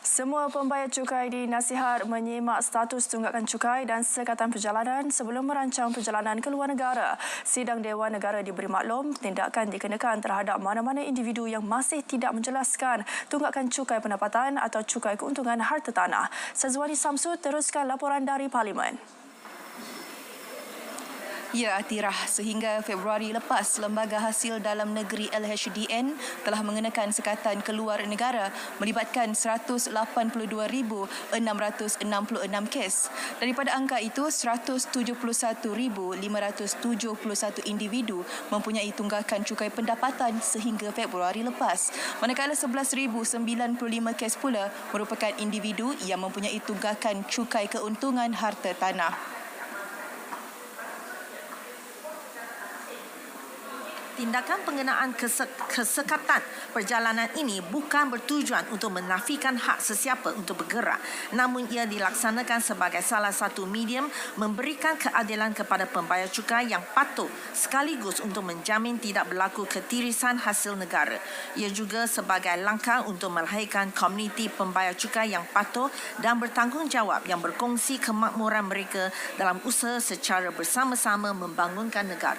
Semua pembayar cukai dinasihat menyimak status tunggakan cukai dan sekatan perjalanan sebelum merancang perjalanan ke luar negara. Sidang Dewan Negara diberi maklum tindakan dikenakan terhadap mana-mana individu yang masih tidak menjelaskan tunggakan cukai pendapatan atau cukai keuntungan harta tanah. Sazwani Samsud teruskan laporan dari Parlimen. Ya, Atirah, sehingga Februari lepas, Lembaga Hasil Dalam Negeri LHDN telah mengenakan sekatan keluar negara melibatkan 182,666 kes. Daripada angka itu, 171,571 individu mempunyai tunggakan cukai pendapatan sehingga Februari lepas. Manakala 11,095 kes pula merupakan individu yang mempunyai tunggakan cukai keuntungan harta tanah. Tindakan pengenaan kesekatan perjalanan ini bukan bertujuan untuk menafikan hak sesiapa untuk bergerak, namun ia dilaksanakan sebagai salah satu medium memberikan keadilan kepada pembayar cukai yang patuh sekaligus untuk menjamin tidak berlaku ketirisan hasil negara. Ia juga sebagai langkah untuk melahirkan komuniti pembayar cukai yang patuh dan bertanggungjawab yang berkongsi kemakmuran mereka dalam usaha secara bersama-sama membangunkan negara.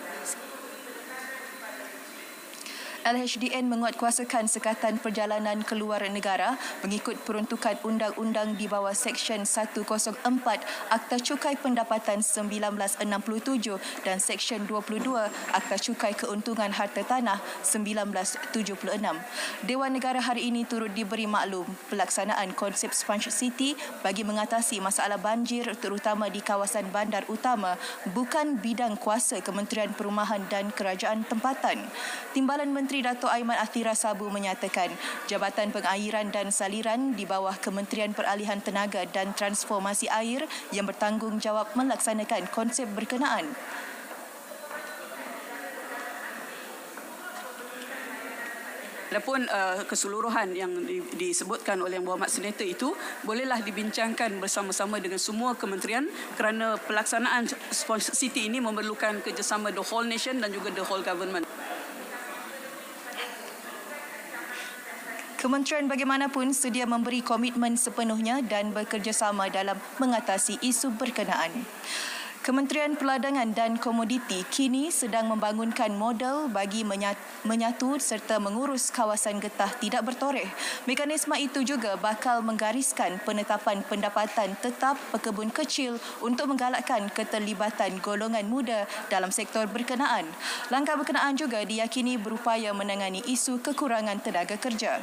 LHDN menguatkuasakan sekatan perjalanan ke luar negara mengikut peruntukan undang-undang di bawah Seksyen 104 Akta Cukai Pendapatan 1967 dan Seksyen 22 Akta Cukai Keuntungan Harta Tanah 1976. Dewan Negara hari ini turut diberi maklum pelaksanaan konsep Sponge City bagi mengatasi masalah banjir terutama di kawasan bandar utama bukan bidang kuasa Kementerian Perumahan dan Kerajaan Tempatan. Timbalan Menteri Dato' Aiman Athira Sabu menyatakan Jabatan Pengairan dan Saliran di bawah Kementerian Peralihan Tenaga dan Transformasi Air yang bertanggungjawab melaksanakan konsep berkenaan. Adapun keseluruhan yang disebutkan oleh Yang Berhormat Senator itu bolehlah dibincangkan bersama-sama dengan semua kementerian kerana pelaksanaan Sponge City ini memerlukan kerjasama the whole nation dan juga the whole government. Kementerian bagaimanapun sedia memberi komitmen sepenuhnya dan bekerjasama dalam mengatasi isu berkenaan. Kementerian Perdagangan dan Komoditi kini sedang membangunkan model bagi menyatu serta mengurus kawasan getah tidak bertoreh. Mekanisme itu juga bakal menggariskan penetapan pendapatan tetap pekebun kecil untuk menggalakkan keterlibatan golongan muda dalam sektor berkenaan. Langkah berkenaan juga diyakini berupaya menangani isu kekurangan tenaga kerja.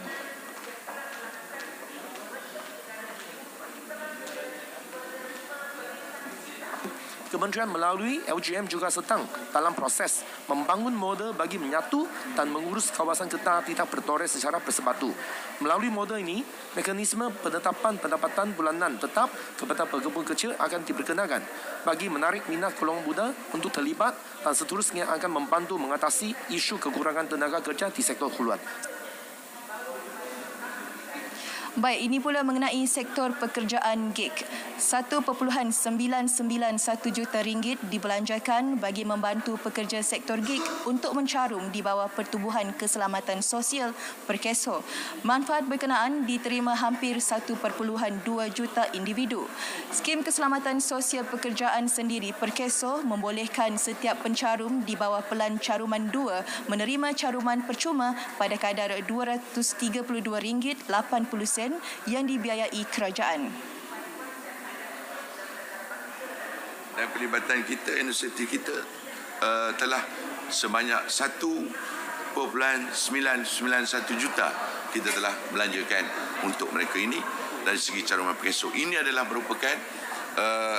Kementerian melalui LGM juga sedang dalam proses membangun model bagi menyatu dan mengurus kawasan getah tidak bertoreh secara bersepadu. Melalui model ini, mekanisme penetapan pendapatan bulanan tetap kepada pekebun kecil akan diperkenalkan bagi menarik minat golongan muda untuk terlibat dan seterusnya akan membantu mengatasi isu kekurangan tenaga kerja di sektor huluan. Baik, ini pula mengenai sektor pekerjaan gig. 1.991 juta ringgit dibelanjakan bagi membantu pekerja sektor gig untuk mencarum di bawah Pertubuhan Keselamatan Sosial Perkeso. Manfaat berkenaan diterima hampir 1.2 juta individu. Skim Keselamatan Sosial Pekerjaan sendiri Perkeso membolehkan setiap pencarum di bawah Pelan Caruman 2 menerima caruman percuma pada kadar RM232.80 yang dibiayai kerajaan. Dan pelibatan kita, inisiatif kita telah sebanyak 1.991 juta kita telah belanjakan untuk mereka ini dari segi caruman Perkeso. Ini adalah merupakan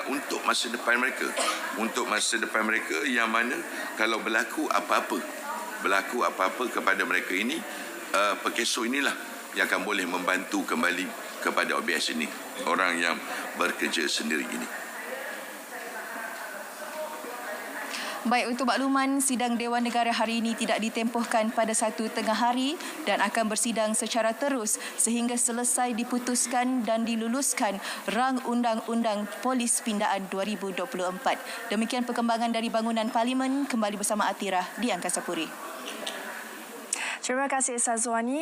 untuk masa depan mereka. Untuk masa depan mereka yang mana kalau berlaku apa-apa kepada mereka ini, Perkeso inilah yang akan boleh membantu kembali kepada OBS ini, orang yang bekerja sendiri ini. Baik, untuk makluman, sidang Dewan Negara hari ini tidak ditempohkan pada 1 tengah hari dan akan bersidang secara terus sehingga selesai diputuskan dan diluluskan rang Undang-Undang Polis Pindaan 2024. Demikian perkembangan dari bangunan Parlimen. Kembali bersama Atirah di Angkasa Puri. Terima kasih Sazwani.